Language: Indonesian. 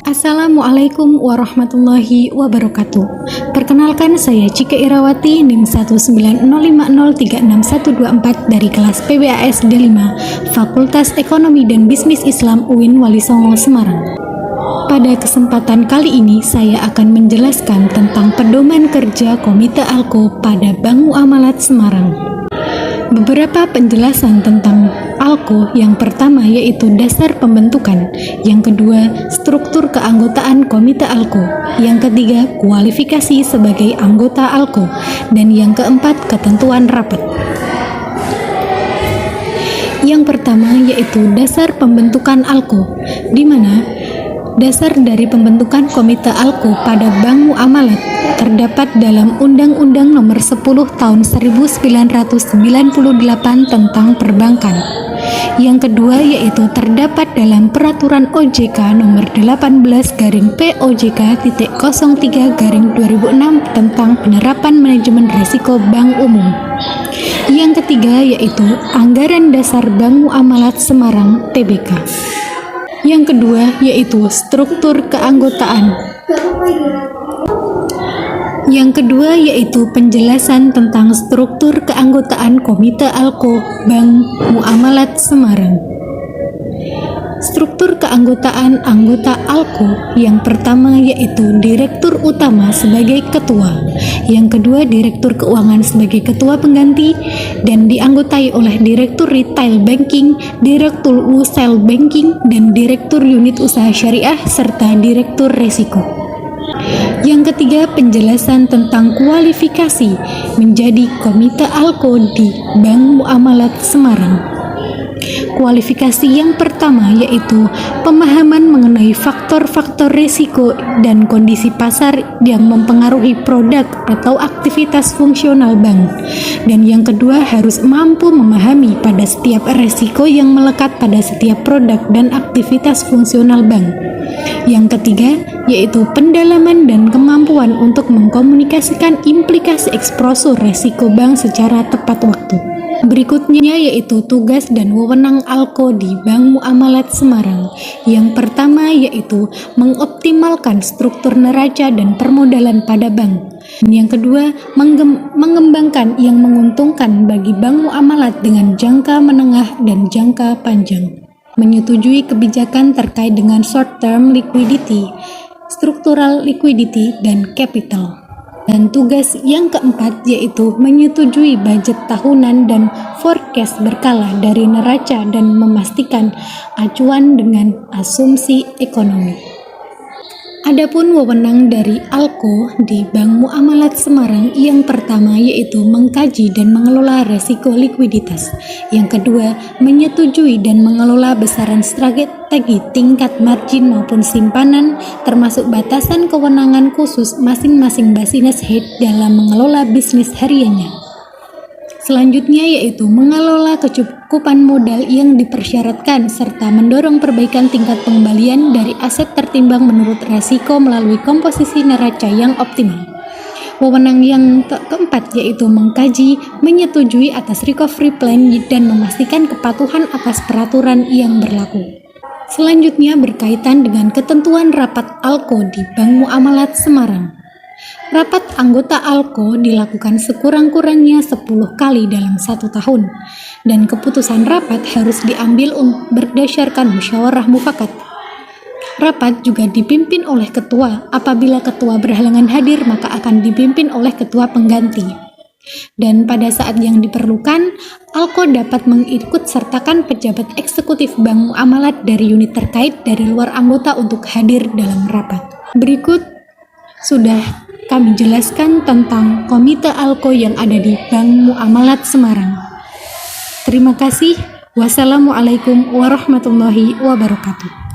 Assalamualaikum warahmatullahi wabarakatuh. Perkenalkan, saya Cika Irawati, NIM 19050361124 dari kelas PBAS D5, Fakultas Ekonomi dan Bisnis Islam UIN Wali Songo, Semarang. Pada kesempatan kali ini, saya akan menjelaskan tentang pedoman kerja Komite ALKO pada Bank Muamalat Semarang. Beberapa penjelasan tentang ALKO, yang pertama yaitu dasar pembentukan, yang kedua struktur keanggotaan Komite ALKO, yang ketiga kualifikasi sebagai anggota ALKO, dan yang keempat ketentuan rapat. Yang pertama yaitu dasar pembentukan ALKO, di mana dasar dari pembentukan Komite ALKO pada Bank Muamalat terdapat dalam Undang-Undang Nomor 10 Tahun 1998 tentang Perbankan. Yang kedua yaitu terdapat dalam Peraturan OJK Nomor 18/POJK.03/2006 tentang penerapan manajemen risiko bank umum. Yang ketiga yaitu Anggaran Dasar Bank Muamalat Semarang (TBK). Yang kedua yaitu struktur keanggotaan. Yang kedua yaitu penjelasan tentang struktur keanggotaan Komite ALKO Bank Muamalat Semarang. Struktur keanggotaan anggota ALKO yang pertama yaitu Direktur Utama sebagai Ketua, yang kedua Direktur Keuangan sebagai Ketua Pengganti, dan dianggotai oleh Direktur Retail Banking, Direktur Wholesale Banking, dan Direktur Unit Usaha Syariah, serta Direktur Resiko. Yang ketiga, penjelasan tentang kualifikasi menjadi Komite ALKO di Bank Muamalat Semarang. Kualifikasi yang pertama yaitu pemahaman mengenai faktor-faktor risiko dan kondisi pasar yang mempengaruhi produk atau aktivitas fungsional bank. Dan yang kedua, harus mampu memahami pada setiap risiko yang melekat pada setiap produk dan aktivitas fungsional bank. Yang ketiga, yaitu pendalaman dan kemampuan untuk mengkomunikasikan implikasi eksposur risiko bank secara tepat waktu. Berikutnya yaitu tugas dan wewenang ALKO di Bank Muamalat Semarang. Yang pertama yaitu mengoptimalkan struktur neraca dan permodalan pada bank. Yang kedua, mengembangkan yang menguntungkan bagi Bank Muamalat dengan jangka menengah dan jangka panjang. Menyetujui kebijakan terkait dengan short term liquidity, structural liquidity, dan capital. Dan tugas yang keempat yaitu menyetujui budget tahunan dan forecast berkala dari neraca dan memastikan acuan dengan asumsi ekonomi. Adapun wewenang dari ALKO di Bank Muamalat Semarang, yang pertama yaitu mengkaji dan mengelola resiko likuiditas. Yang kedua, menyetujui dan mengelola besaran strategi tingkat margin maupun simpanan, termasuk batasan kewenangan khusus masing-masing business head dalam mengelola bisnis hariannya. Selanjutnya yaitu mengelola kecukupan modal yang dipersyaratkan serta mendorong perbaikan tingkat pengembalian dari aset tertimbang menurut resiko melalui komposisi neraca yang optimal. Wewenang yang keempat yaitu mengkaji, menyetujui atas recovery plan dan memastikan kepatuhan atas peraturan yang berlaku. Selanjutnya berkaitan dengan ketentuan rapat ALKO di Bank Muamalat Semarang. Rapat anggota ALKO dilakukan sekurang-kurangnya 10 kali dalam 1 tahun, dan keputusan rapat harus diambil berdasarkan musyawarah mufakat. Rapat juga dipimpin oleh ketua. Apabila ketua berhalangan hadir, maka akan dipimpin oleh ketua pengganti. Dan pada saat yang diperlukan, ALKO dapat mengikut sertakan pejabat eksekutif Bank Muamalat dari unit terkait dari luar anggota untuk hadir dalam rapat. Berikut sudah kami jelaskan tentang Komite ALKO yang ada di Bank Muamalat Semarang. Terima kasih. Wassalamualaikum warahmatullahi wabarakatuh.